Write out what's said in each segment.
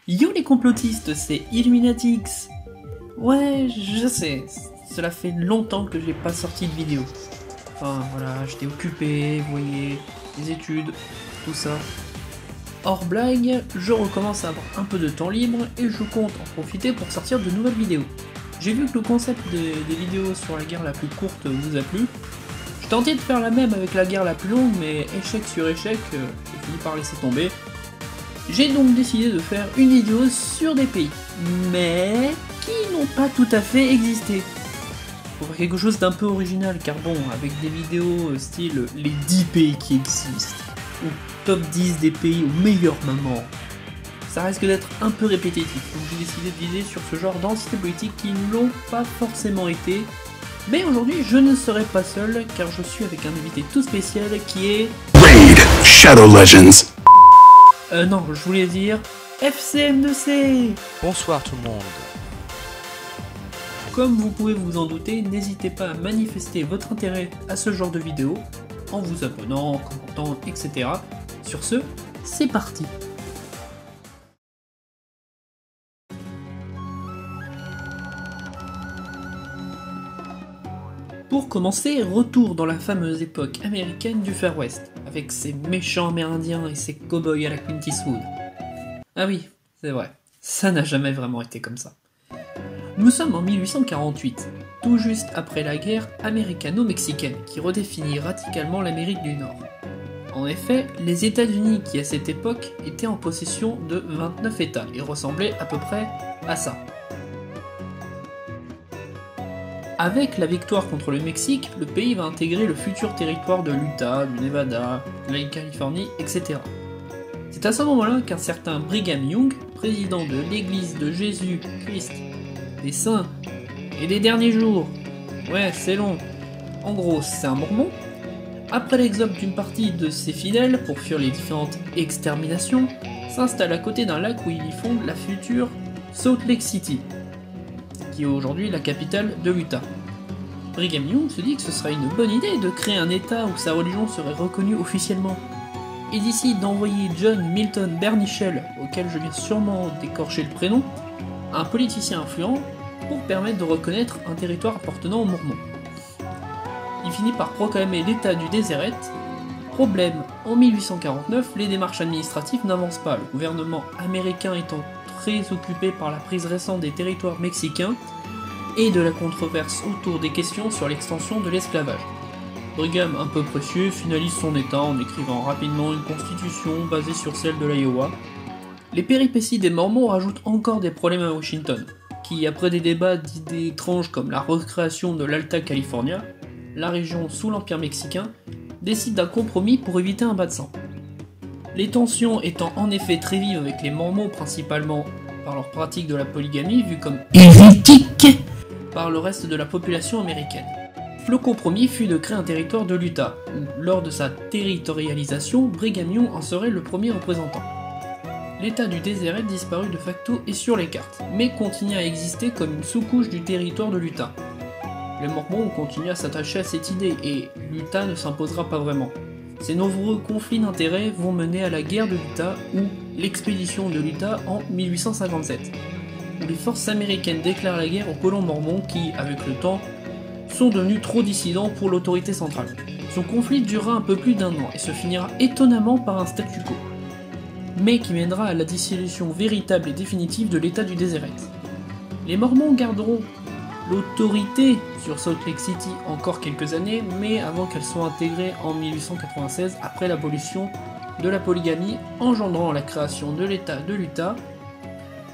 Yo les complotistes, c'est Illuminatix. Ouais, je sais, cela fait longtemps que j'ai pas sorti de vidéo. Enfin voilà, j'étais occupé, vous voyez, les études, tout ça. Hors blague, je recommence à avoir un peu de temps libre et je compte en profiter pour sortir de nouvelles vidéos. J'ai vu que le concept des vidéos sur la guerre la plus courte vous a plu. Je tentais de faire la même avec la guerre la plus longue, mais échec sur échec, j'ai fini par laisser tomber. J'ai donc décidé de faire une vidéo sur des pays, mais qui n'ont pas tout à fait existé. Pour faire quelque chose d'un peu original, car bon, avec des vidéos style les 10 pays qui existent, ou top 10 des pays aux meilleurs moments, ça risque d'être un peu répétitif, donc j'ai décidé de viser sur ce genre d'entités politiques qui ne l'ont pas forcément été. Mais aujourd'hui, je ne serai pas seul, car je suis avec un invité tout spécial qui est... Raid Shadow Legends. Non, je voulais dire FCM2C. Bonsoir tout le monde. Comme vous pouvez vous en douter, n'hésitez pas à manifester votre intérêt à ce genre de vidéo, en vous abonnant, en commentant, etc. Sur ce, c'est parti. Pour commencer, retour dans la fameuse époque américaine du Far West, avec ses méchants amérindiens et ses cow-boys à la Clint Eastwood. Ah oui, c'est vrai, ça n'a jamais vraiment été comme ça. Nous sommes en 1848, tout juste après la guerre américano-mexicaine, qui redéfinit radicalement l'Amérique du Nord. En effet, les États-Unis, qui à cette époque étaient en possession de 29 États, et ressemblaient à peu près à ça. Avec la victoire contre le Mexique, le pays va intégrer le futur territoire de l'Utah, du Nevada, de la Californie, etc. C'est à ce moment-là qu'un certain Brigham Young, président de l'Église de Jésus-Christ, des Saints et des Derniers Jours, ouais c'est long, en gros c'est un mormon, après l'exode d'une partie de ses fidèles pour fuir les différentes exterminations, s'installe à côté d'un lac où il y fonde la future Salt Lake City, qui est aujourd'hui la capitale de l'Utah. Brigham Young se dit que ce serait une bonne idée de créer un état où sa religion serait reconnue officiellement, et décide d'envoyer John Milton Bernichel, auquel je viens sûrement d'écorcher le prénom, un politicien influent, pour permettre de reconnaître un territoire appartenant aux Mormons. Il finit par proclamer l'état du Déseret. Problème, en 1849, les démarches administratives n'avancent pas, le gouvernement américain étant très occupé par la prise récente des territoires mexicains et de la controverse autour des questions sur l'extension de l'esclavage. Brigham, un peu précieux, finalise son état en écrivant rapidement une constitution basée sur celle de l'Iowa. Les péripéties des Mormons rajoutent encore des problèmes à Washington, qui, après des débats d'idées étranges comme la recréation de l'Alta California, la région sous l'Empire mexicain, décide d'un compromis pour éviter un bas de sang. Les tensions étant en effet très vives avec les Mormons, principalement par leur pratique de la polygamie vue comme hérétique par le reste de la population américaine. Le compromis fut de créer un territoire de l'Utah, où, lors de sa territorialisation, Brigham Young en serait le premier représentant. L'état du Déseret disparut de facto et sur les cartes, mais continue à exister comme une sous-couche du territoire de l'Utah. Les Mormons ont continué à s'attacher à cette idée et l'Utah ne s'imposera pas vraiment. Ces nombreux conflits d'intérêts vont mener à la guerre de l'Utah ou l'expédition de l'Utah en 1857, où les forces américaines déclarent la guerre aux colons mormons qui, avec le temps, sont devenus trop dissidents pour l'autorité centrale. Son conflit durera un peu plus d'1 an et se finira étonnamment par un statu quo, mais qui mènera à la dissolution véritable et définitive de l'état du Déseret. Les Mormons garderont l'autorité sur Salt Lake City encore quelques années, mais avant qu'elle soit intégrée en 1896 après l'abolition de la polygamie engendrant la création de l'état de l'Utah,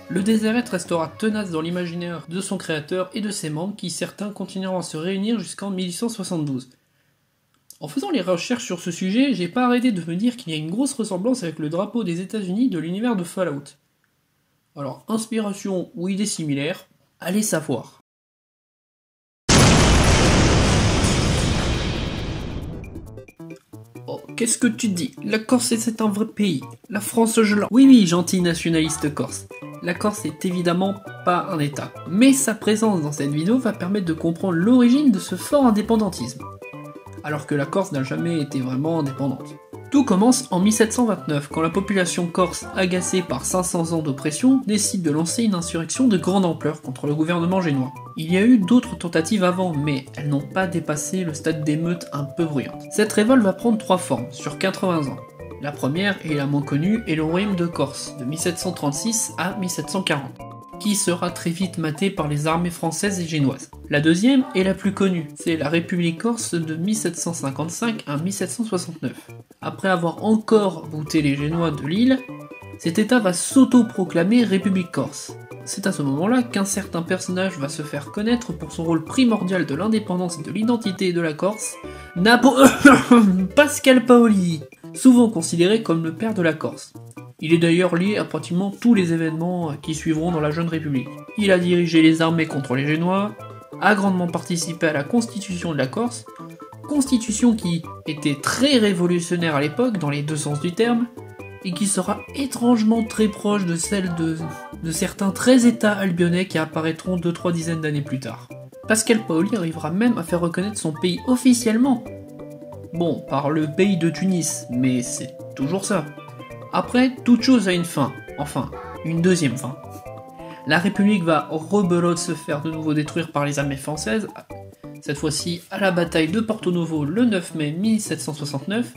le Déseret restera tenace dans l'imaginaire de son créateur et de ses membres qui certains continueront à se réunir jusqu'en 1872. En faisant les recherches sur ce sujet, j'ai pas arrêté de me dire qu'il y a une grosse ressemblance avec le drapeau des États-Unis de l'univers de Fallout. Alors, inspiration ou idée similaire, allez savoir. Oh, qu'est-ce que tu dis? La Corse c'est un vrai pays. La France je l'en... Oui, gentil nationaliste corse. La Corse est évidemment pas un état, mais sa présence dans cette vidéo va permettre de comprendre l'origine de ce fort indépendantisme. Alors que la Corse n'a jamais été vraiment indépendante. Tout commence en 1729, quand la population corse, agacée par 500 ans d'oppression, décide de lancer une insurrection de grande ampleur contre le gouvernement génois. Il y a eu d'autres tentatives avant, mais elles n'ont pas dépassé le stade d'émeute un peu bruyante. Cette révolte va prendre 3 formes, sur 80 ans. La première, et la moins connue, est le royaume de Corse, de 1736 à 1740, qui sera très vite maté par les armées françaises et génoises. La deuxième est la plus connue, c'est la République corse de 1755 à 1769. Après avoir encore bouté les Génois de l'île, cet état va s'auto-proclamer République corse. C'est à ce moment-là qu'un certain personnage va se faire connaître pour son rôle primordial de l'indépendance et de l'identité de la Corse, Pascal Paoli, souvent considéré comme le père de la Corse. Il est d'ailleurs lié à pratiquement tous les événements qui suivront dans la jeune République. Il a dirigé les armées contre les Génois, a grandement participé à la constitution de la Corse, constitution qui était très révolutionnaire à l'époque dans les deux sens du terme, et qui sera étrangement très proche de celle de certains 13 États albionnais qui apparaîtront 2-3 dizaines d'années plus tard. Pascal Paoli arrivera même à faire reconnaître son pays officiellement. Bon, par le pays de Tunis, mais c'est toujours ça. Après, toute chose a une fin, enfin, une deuxième fin. La République va rebelote se faire de nouveau détruire par les armées françaises, cette fois-ci à la bataille de Porto Novo le 9 mai 1769,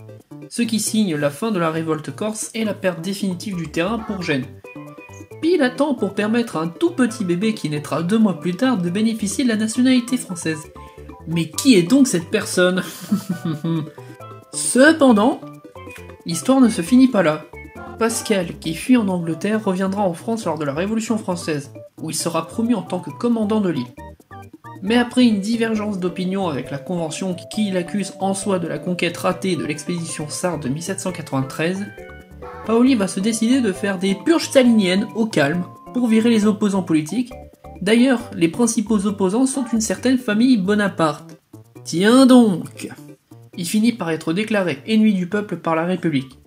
ce qui signe la fin de la révolte corse et la perte définitive du terrain pour Gênes. Pile à temps pour permettre à un tout petit bébé qui naîtra 2 mois plus tard de bénéficier de la nationalité française. Mais qui est donc cette personne? Cependant, l'histoire ne se finit pas là. Pascal, qui fuit en Angleterre, reviendra en France lors de la Révolution française, où il sera promu en tant que commandant de l'île. Mais après une divergence d'opinion avec la Convention qui l'accuse en soi de la conquête ratée de l'expédition sarde de 1793, Paoli va se décider de faire des purges staliniennes au calme pour virer les opposants politiques. D'ailleurs, les principaux opposants sont une certaine famille Bonaparte. Tiens donc! Il finit par être déclaré ennemi du peuple par la République.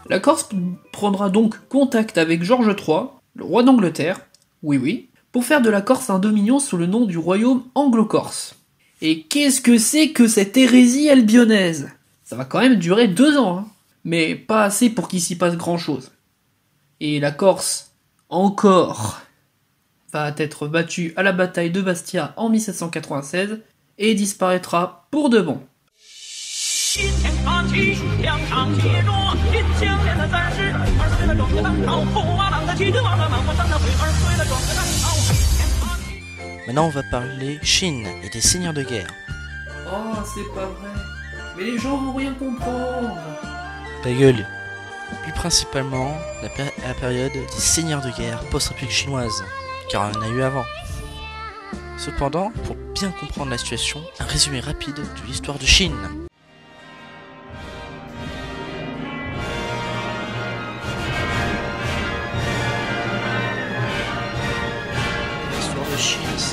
La Corse prendra donc contact avec Georges III, le roi d'Angleterre, oui, pour faire de la Corse un dominion sous le nom du royaume anglo-corse. Et qu'est-ce que c'est que cette hérésie albionnaise? Ça va quand même durer 2 ans, hein, mais pas assez pour qu'il s'y passe grand-chose. Et la Corse, encore, va être battue à la bataille de Bastia en 1796 et disparaîtra pour de bon. Maintenant, on va parler Chine et des seigneurs de guerre. Oh, c'est pas vrai. Mais les gens vont rien comprendre. Ta gueule. Plus principalement, la période des seigneurs de guerre post-république chinoise, car on en a eu avant. Cependant, pour bien comprendre la situation, un résumé rapide de l'histoire de Chine.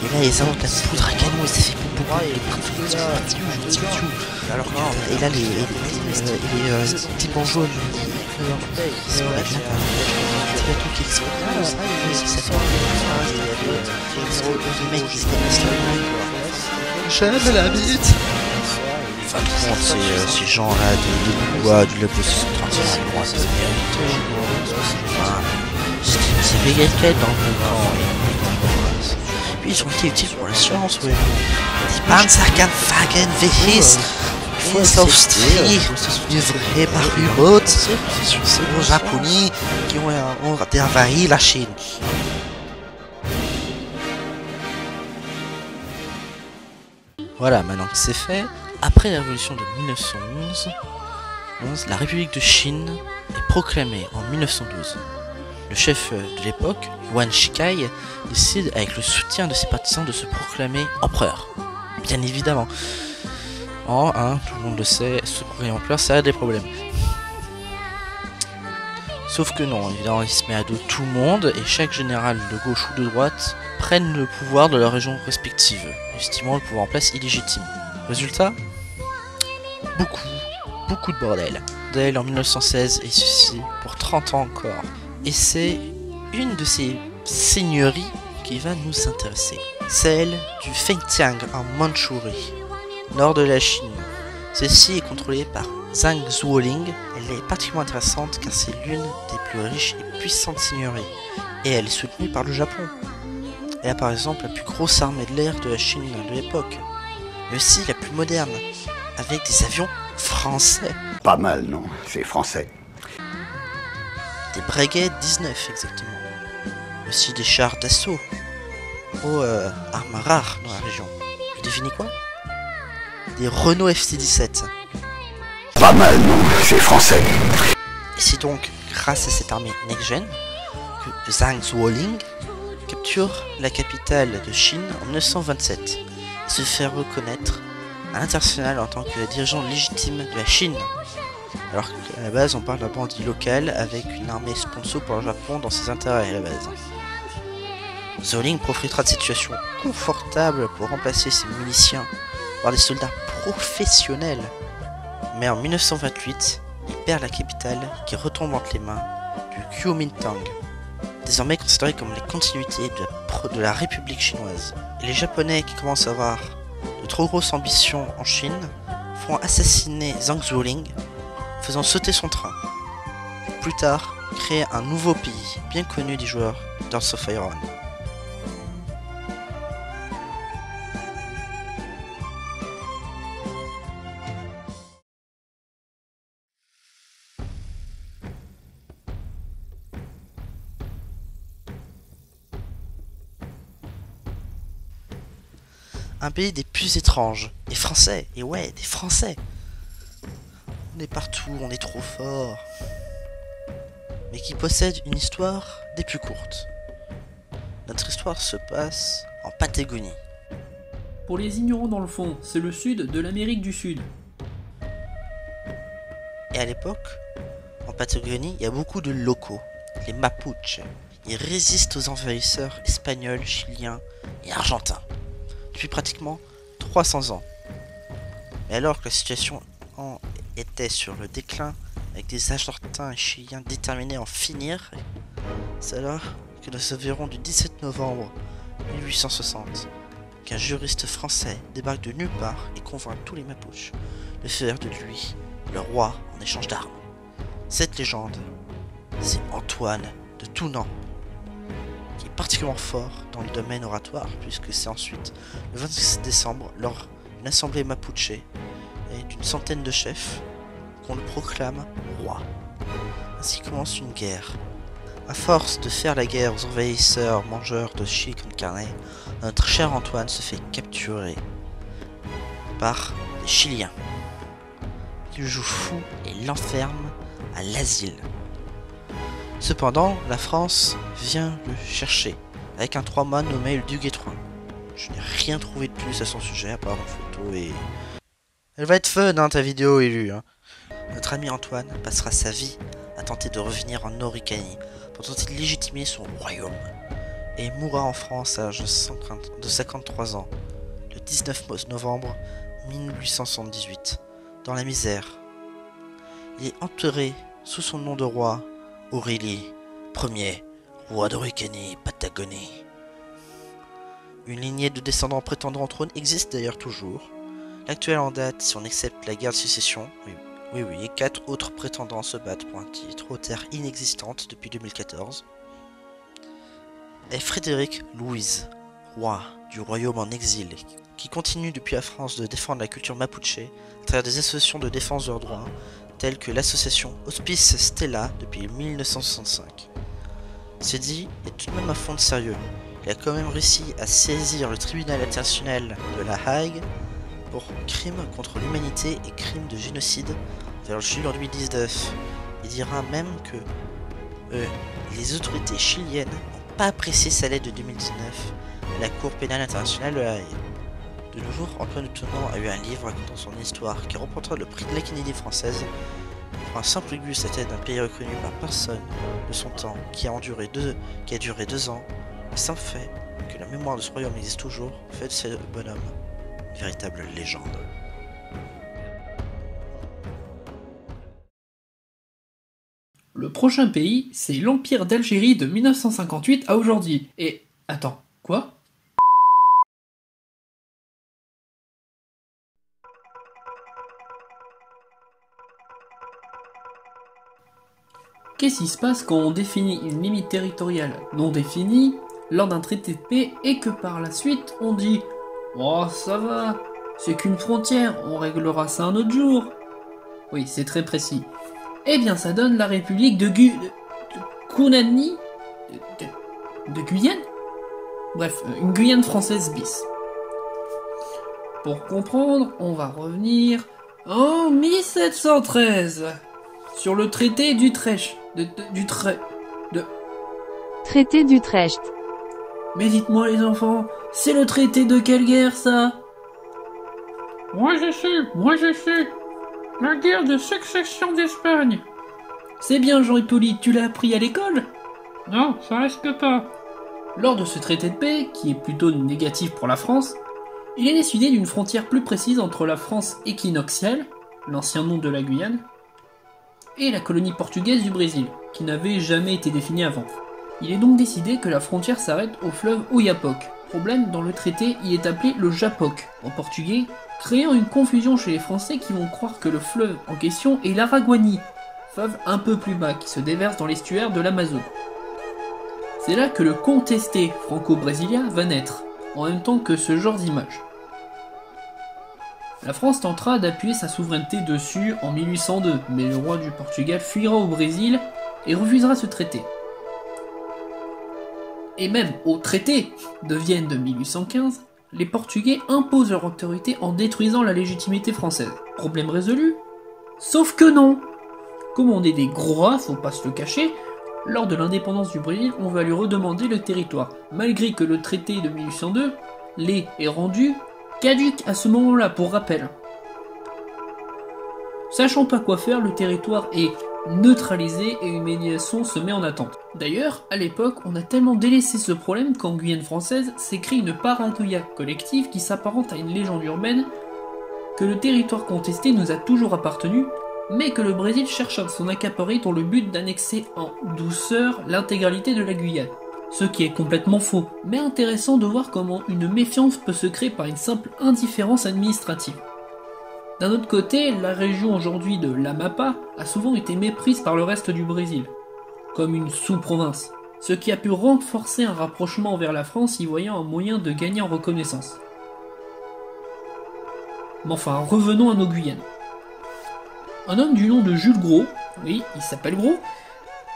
Et là, ils inventent la poudre à canon et ça fait pour alors et là, les types en jaune, c'est pas de la bateau qui explose, ça fait le mec qui se casse j'aime la bite. Enfin, ces gens-là de bois, du labo 636, moi ça se mérite. C'est méga quête dans le camp. Puis ils ont été utiles pour la science, ouais. Die Panzerkampfwagen Wehis, Industrie, livrés par U-Boats aux Japonais qui ont envahi la Chine. Voilà, maintenant que c'est fait, après la révolution de 1911, la République de Chine est proclamée en 1912. Le chef de l'époque, Yuan Shikai, décide avec le soutien de ses partisans de se proclamer empereur. Bien évidemment. Tout le monde le sait, se proclamer empereur, ça a des problèmes. Sauf que non, évidemment, il se met à dos tout le monde et chaque général de gauche ou de droite prennent le pouvoir de leur région respective, estimant le pouvoir en place illégitime. Résultat, beaucoup de bordel. Dès en 1916 et ceci pour 30 ans encore. Et c'est une de ces seigneuries qui va nous intéresser. Celle du Fengtian en Mandchourie, nord de la Chine. Celle-ci est contrôlée par Zhang Zuoling, elle est particulièrement intéressante car c'est l'une des plus riches et puissantes seigneuries, et elle est soutenue par le Japon. Elle a par exemple la plus grosse armée de l'air de la Chine de l'époque, mais aussi la plus moderne, avec des avions français. Pas mal, non? C'est français. Des Breguet 19 exactement, aussi des chars d'assaut, armes rares dans la région. Vous devinez quoi? Des Renault FC-17. Pas mal, non? C'est français. Et c'est donc grâce à cette armée next-gen que Zhang Zuoling capture la capitale de Chine en 1927 et se fait reconnaître à l'international en tant que dirigeant légitime de la Chine. Alors qu'à la base on parle d'un bandit local avec une armée sponsor pour le Japon dans ses intérêts à la base. Zuoling profitera de cette situation confortable pour remplacer ses miliciens par des soldats professionnels. Mais en 1928, il perd la capitale qui retombe entre les mains du Kuomintang, désormais considéré comme les continuités de la République chinoise. Et les Japonais qui commencent à avoir de trop grosses ambitions en Chine font assassiner Zhang Zuoling, faisant sauter son train. Plus tard, créer un nouveau pays bien connu des joueurs d'Hearts of Iron. Un pays des plus étranges, et français, et ouais, des Français. On est partout, on est trop fort. Mais qui possède une histoire des plus courtes. Notre histoire se passe en Patagonie. Pour les ignorants dans le fond, c'est le sud de l'Amérique du Sud. Et à l'époque, en Patagonie, il y a beaucoup de locaux, les Mapuches. Ils résistent aux envahisseurs espagnols, chiliens et argentins depuis pratiquement 300 ans. Et alors que la situation était sur le déclin, avec des Argentins et Chiliens déterminés à en finir, c'est alors que nous verrons du 17 novembre 1860 qu'un juriste français débarque de nulle part et convainc tous les Mapuches de faire de lui le roi en échange d'armes. Cette légende, c'est Antoine de Tounan, qui est particulièrement fort dans le domaine oratoire, puisque c'est ensuite, le 26 décembre, lors d'une assemblée mapuche et d'une centaine de chefs, qu'on le proclame roi. Ainsi commence une guerre. À force de faire la guerre aux envahisseurs mangeurs de chili con carne, notre cher Antoine se fait capturer par les Chiliens, qui le jouent fou et l'enferment à l'asile. Cependant, la France vient le chercher, avec un 3 mâts nommé le duc Guétrouin. Je n'ai rien trouvé de plus à son sujet, à part une photo et... Elle va être fun, hein, ta vidéo, élu. Hein. Notre ami Antoine passera sa vie à tenter de revenir en Oricanie, pour tenter de légitimer son royaume, et mourra en France à l'âge de 53 ans, le 19 novembre 1878, dans la misère. Il est enterré sous son nom de roi, Aurélie Ier, roi d'Oricanie, Patagonie. Une lignée de descendants prétendant au trône existe d'ailleurs toujours. L'actuel en date, si on accepte la guerre de sécession, oui, et 4 autres prétendants se battent pour un titre aux terres inexistantes depuis 2014. Et Frédéric Louise, roi du royaume en exil, qui continue depuis la France de défendre la culture mapuche à travers des associations de défense de leurs droits, telles que l'association Hospice Stella depuis 1965. C'est dit, il y a tout de même un fond de sérieux. Il a quand même réussi à saisir le tribunal international de La Haye pour crimes contre l'humanité et crimes de génocide vers le juillet 2019. Il dira même que les autorités chiliennes n'ont pas apprécié sa lettre de 2019 à la Cour pénale internationale de La Haye. De nos jours, Antoine de Tounan a eu un livre racontant son histoire qui remportera le prix de l'Académie française pour un simple gus à tête d'un pays reconnu par personne de son temps qui a duré 2 ans. Le simple fait que la mémoire de ce royaume existe toujours fait de ce bonhomme une véritable légende. Le prochain pays, c'est l'Empire d'Algérie de 1958 à aujourd'hui. Et... attends, quoi ? Qu'est-ce qui se passe quand on définit une limite territoriale non définie lors d'un traité de paix et que par la suite on dit « Oh ça va, c'est qu'une frontière, on réglera ça un autre jour ». Oui, c'est très précis. Eh bien ça donne la République de Kunani de Guyane. Bref, une Guyane française bis. Pour comprendre, on va revenir en 1713 sur le traité d'Utrecht. Traité d'Utrecht. Mais dites-moi les enfants, c'est le traité de quelle guerre ça? Moi je sais. La guerre de succession d'Espagne. C'est bien Jean-Hippolyte, tu l'as appris à l'école? Non, ça risque pas. Lors de ce traité de paix, qui est plutôt négatif pour la France, il est décidé d'une frontière plus précise entre la France équinoxiale, l'ancien nom de la Guyane, et la colonie portugaise du Brésil, qui n'avait jamais été définie avant. Il est donc décidé que la frontière s'arrête au fleuve Oyapock. Problème, dans le traité, il est appelé le Japoc, en portugais, créant une confusion chez les Français qui vont croire que le fleuve en question est l'Araguani, fleuve un peu plus bas qui se déverse dans l'estuaire de l'Amazone. C'est là que le contesté franco-brésilien va naître, en même temps que ce genre d'image. La France tentera d'appuyer sa souveraineté dessus en 1802, mais le roi du Portugal fuira au Brésil et refusera ce traité. Et même au traité de Vienne de 1815, les Portugais imposent leur autorité en détruisant la légitimité française. Problème résolu? Sauf que non! Comme on est des gros rats, faut pas se le cacher, lors de l'indépendance du Brésil, on va lui redemander le territoire, malgré que le traité de 1802 l'ait rendu caduc à ce moment-là, pour rappel. Sachant pas quoi faire, le territoire est neutralisé et une médiation se met en attente. D'ailleurs, à l'époque, on a tellement délaissé ce problème qu'en Guyane française s'écrit une paranoïa collective qui s'apparente à une légende urbaine que le territoire contesté nous a toujours appartenu, mais que le Brésil cherche à s'en accaparer dans le but d'annexer en douceur l'intégralité de la Guyane. Ce qui est complètement faux, mais intéressant de voir comment une méfiance peut se créer par une simple indifférence administrative. D'un autre côté, la région aujourd'hui de l'Amapá a souvent été méprise par le reste du Brésil, comme une sous-province, ce qui a pu renforcer un rapprochement vers la France y voyant un moyen de gagner en reconnaissance. Mais enfin, revenons à nos Guyanes. Un homme du nom de Jules Gros, oui, il s'appelle Gros,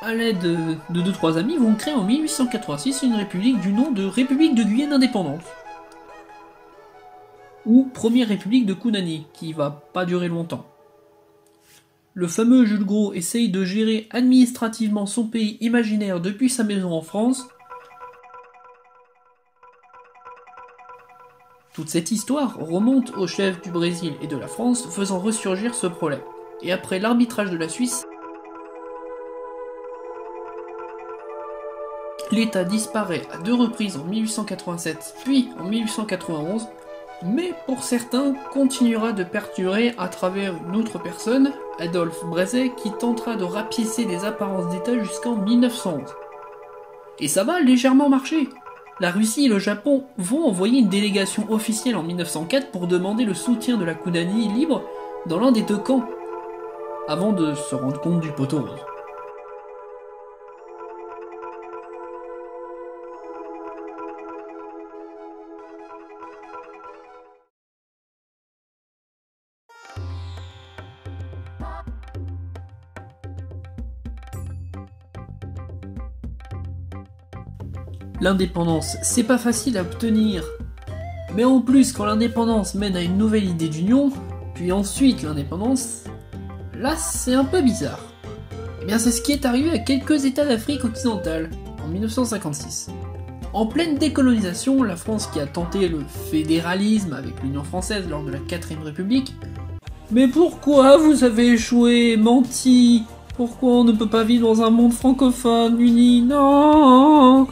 à l'aide de 2-3 amis, vont créer en 1886 une république du nom de République de Guyane indépendante. Ou Première République de Kunani, qui va pas durer longtemps. Le fameux Jules Gros essaye de gérer administrativement son pays imaginaire depuis sa maison en France. Toute cette histoire remonte aux chefs du Brésil et de la France, faisant ressurgir ce problème. Et après l'arbitrage de la Suisse, l'État disparaît à 2 reprises en 1887 puis en 1891, mais pour certains continuera de perdurer à travers une autre personne, Adolphe Brézet, qui tentera de rapiécer les apparences d'État jusqu'en 1911. Et ça va légèrement marcher. La Russie et le Japon vont envoyer une délégation officielle en 1904 pour demander le soutien de la Kunani libre dans l'un des deux camps, avant de se rendre compte du poteau rose. L'indépendance, c'est pas facile à obtenir. Mais en plus, quand l'indépendance mène à une nouvelle idée d'union, puis ensuite l'indépendance, là c'est un peu bizarre. Eh bien c'est ce qui est arrivé à quelques États d'Afrique occidentale, en 1956. En pleine décolonisation, la France qui a tenté le fédéralisme avec l'Union française lors de la 4ème République. Mais pourquoi vous avez échoué, menti? Pourquoi on ne peut pas vivre dans un monde francophone, uni? Non.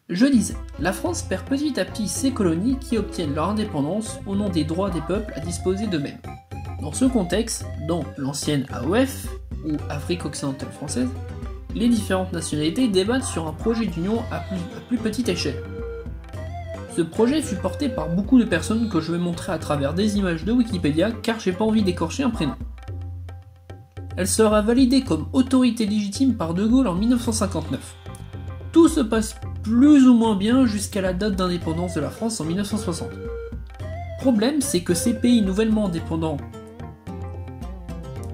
Je disais, la France perd petit à petit ses colonies qui obtiennent leur indépendance au nom des droits des peuples à disposer d'eux-mêmes. Dans ce contexte, dans l'ancienne AOF, ou Afrique occidentale française, les différentes nationalités débattent sur un projet d'union à plus petite échelle. Ce projet fut porté par beaucoup de personnes que je vais montrer à travers des images de Wikipédia car j'ai pas envie d'écorcher un prénom. Elle sera validée comme autorité légitime par De Gaulle en 1959. Tout se passe plus ou moins bien jusqu'à la date d'indépendance de la France en 1960. Problème, c'est que ces pays nouvellement indépendants,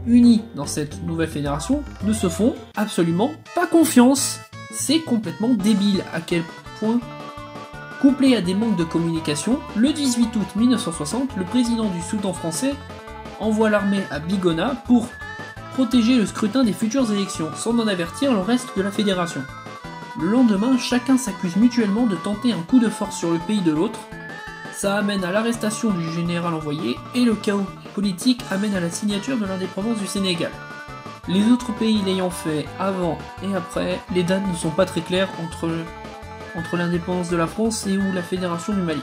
unis dans cette nouvelle fédération, ne se font absolument pas confiance. C'est complètement débile à quel point, couplé à des manques de communication, le 18 août 1960, le président du Soudan français envoie l'armée à Bigona pour protéger le scrutin des futures élections, sans en avertir le reste de la fédération. Le lendemain, chacun s'accuse mutuellement de tenter un coup de force sur le pays de l'autre. Ça amène à l'arrestation du général envoyé, et le chaos politique amène à la signature de l'indépendance du Sénégal. Les autres pays l'ayant fait avant et après, les dates ne sont pas très claires entre l'indépendance de la France et ou la fédération du Mali.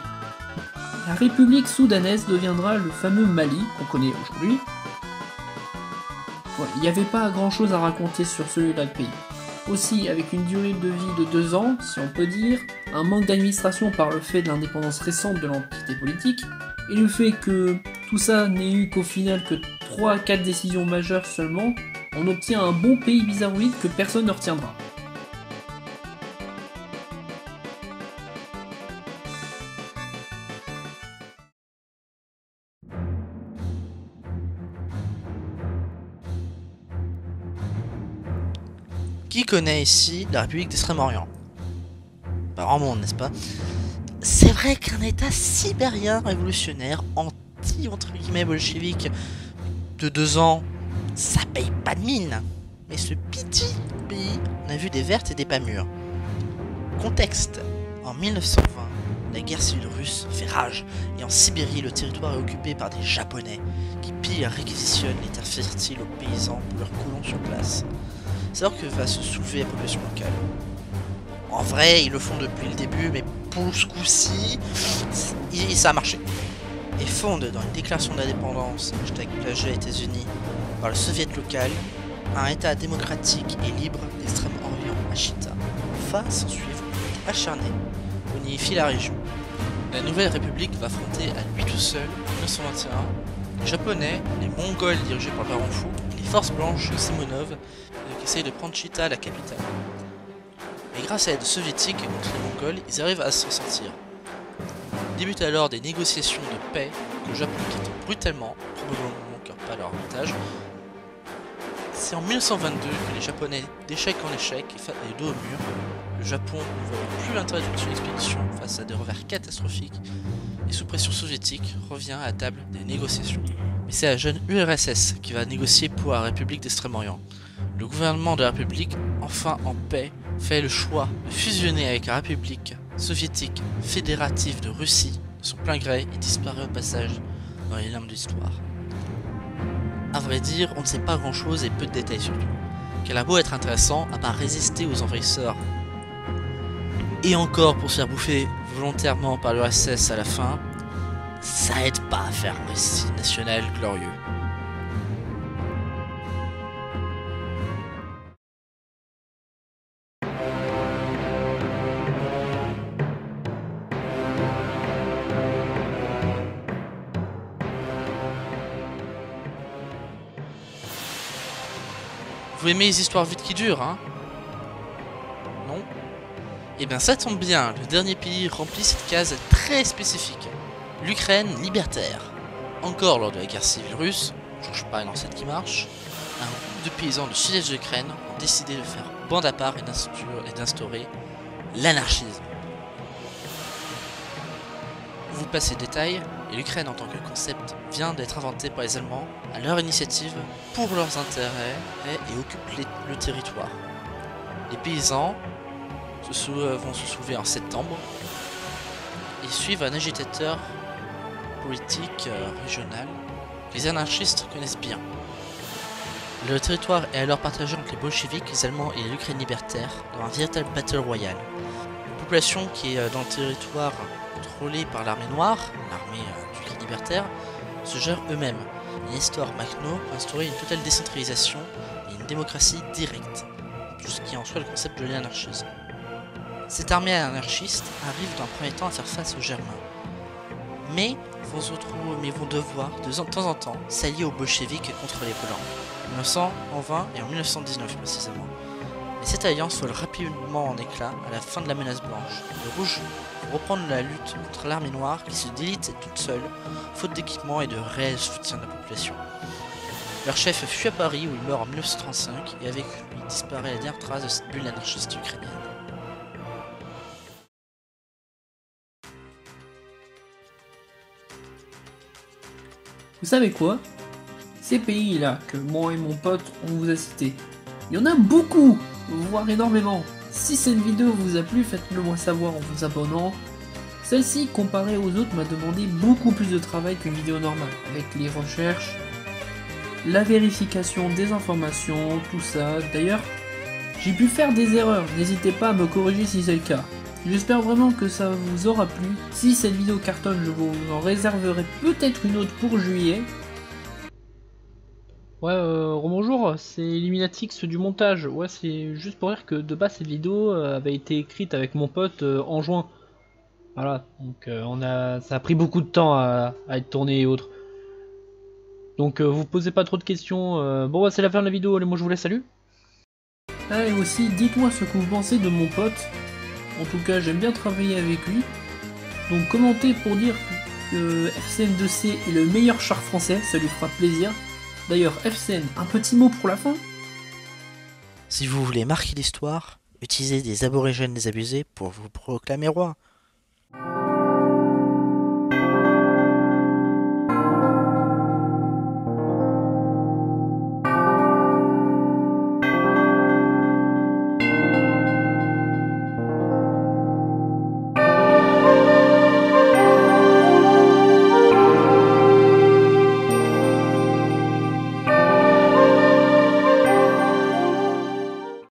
La République soudanaise deviendra le fameux Mali qu'on connaît aujourd'hui. Il n'y avait pas grand chose à raconter sur celui-là de pays. Aussi, avec une durée de vie de 2 ans, si on peut dire, un manque d'administration par le fait de l'indépendance récente de l'entité politique, et le fait que tout ça n'ait eu qu'au final que 3 à 4 décisions majeures seulement, on obtient un bon pays bizarroïde que personne ne retiendra. Qui connaît ici la République d'Extrême-Orient? Pas grand monde, n'est-ce pas? C'est vrai qu'un état sibérien révolutionnaire, entre guillemets bolchevique, de 2 ans, ça paye pas de mine. Mais ce petit pays, on a vu des vertes et des pas mûres. Contexte, en 1920, la guerre civile russe fait rage, et en Sibérie, le territoire est occupé par des Japonais, qui pillent et réquisitionnent les terres fertiles aux paysans pour leurs colons sur place. C'est alors que va se soulever la population locale. En vrai, ils le font depuis le début, mais pour ce coup-ci, ça a marché. Et fonde dans une déclaration d'indépendance, plagiat États-Unis, par le soviet local, un état démocratique et libre d'Extrême-Orient à Chita. Va s'en suivre une lutte acharnée pour unifier la région. La nouvelle république va affronter à lui tout seul, en 1921, les Japonais, les Mongols dirigés par le baron Fu, et les forces blanches de Simonov, qui essayent de prendre Chita, la capitale. Mais grâce à l'aide soviétique contre les Mongols, ils arrivent à s'en sortir. Débutent alors des négociations de paix que le Japon quitte brutalement, probablement pas leur avantage. C'est en 1922 que les Japonais, d'échec en échec et dos au mur, le Japon ne voit plus l'intérêt d'une expédition face à des revers catastrophiques et sous pression soviétique revient à la table des négociations. Mais c'est la jeune URSS qui va négocier pour la République d'Extrême-Orient. Le gouvernement de la République, enfin en paix, fait le choix de fusionner avec la République soviétique fédérative de Russie de son plein gré et disparaît au passage dans les limbes de l'histoire. A vrai dire, on ne sait pas grand chose et peu de détails surtout, qu'elle a beau être intéressant à part résister aux envahisseurs. Et encore pour se faire bouffer volontairement par l'URSS à la fin, ça aide pas à faire un récit national glorieux. Vous aimez les histoires vite qui durent, hein? Non? Eh bien ça tombe bien, le dernier pays remplit cette case très spécifique. L'Ukraine libertaire. Encore lors de la guerre civile russe, je change pas une recette qui marche, un groupe de paysans du sud-est de l'Ukraine ont décidé de faire bande à part et d'instaurer l'anarchisme. Pour vous passer les détails, et l'Ukraine en tant que concept vient d'être inventée par les Allemands à leur initiative pour leurs intérêts et occupent le territoire. Les paysans vont se soulever en septembre et suivent un agitateur politique régional que les anarchistes connaissent bien. Le territoire est alors partagé entre les bolcheviks, les Allemands et l'Ukraine libertaire dans un véritable battle royal. Une population qui est dans le territoire contrôlée par l'armée noire, l'armée d'Ukraine libertaire, se gère eux-mêmes. Nestor Makhno a instauré une totale décentralisation et une démocratie directe, tout ce qui est en soi le concept de l'anarchisme. Cette armée anarchiste arrive dans un premier temps à faire face aux Germains, mais vont devoir de temps en temps s'allier aux bolcheviks contre les Blancs. 1920 et en 1919 précisément. Mais cette alliance vole rapidement en éclat à la fin de la menace blanche. Les Rouges vont reprendre la lutte contre l'armée noire qui se délite toute seule, faute d'équipement et de réel soutien de la population. Leur chef fuit à Paris où il meurt en 1935 et avec lui disparaît la dernière trace de cette bulle anarchiste ukrainienne. Vous savez quoi? Ces pays-là que moi et mon pote on vous a cités, il y en a beaucoup, voire énormément. Si cette vidéo vous a plu, faites-le moi savoir en vous abonnant. Celle-ci, comparée aux autres, m'a demandé beaucoup plus de travail qu'une vidéo normale, avec les recherches, la vérification des informations, tout ça. D'ailleurs, j'ai pu faire des erreurs, n'hésitez pas à me corriger si c'est le cas. J'espère vraiment que ça vous aura plu. Si cette vidéo cartonne, je vous en réserverai peut-être une autre pour juillet. Ouais, rebonjour, c'est Illuminatix du montage. Ouais, c'est juste pour dire que de base cette vidéo avait été écrite avec mon pote en juin. Voilà, donc ça a pris beaucoup de temps à être tourné et autres. Donc vous posez pas trop de questions. Bon, c'est la fin de la vidéo, allez, moi je vous laisse, salut. Ah, et aussi, dites-moi ce que vous pensez de mon pote. En tout cas, j'aime bien travailler avec lui. Donc commentez pour dire que FCN2C est le meilleur char français, ça lui fera plaisir. D'ailleurs, FCN, un petit mot pour la fin? Si vous voulez marquer l'histoire, utilisez des aborigènes désabusés pour vous proclamer roi.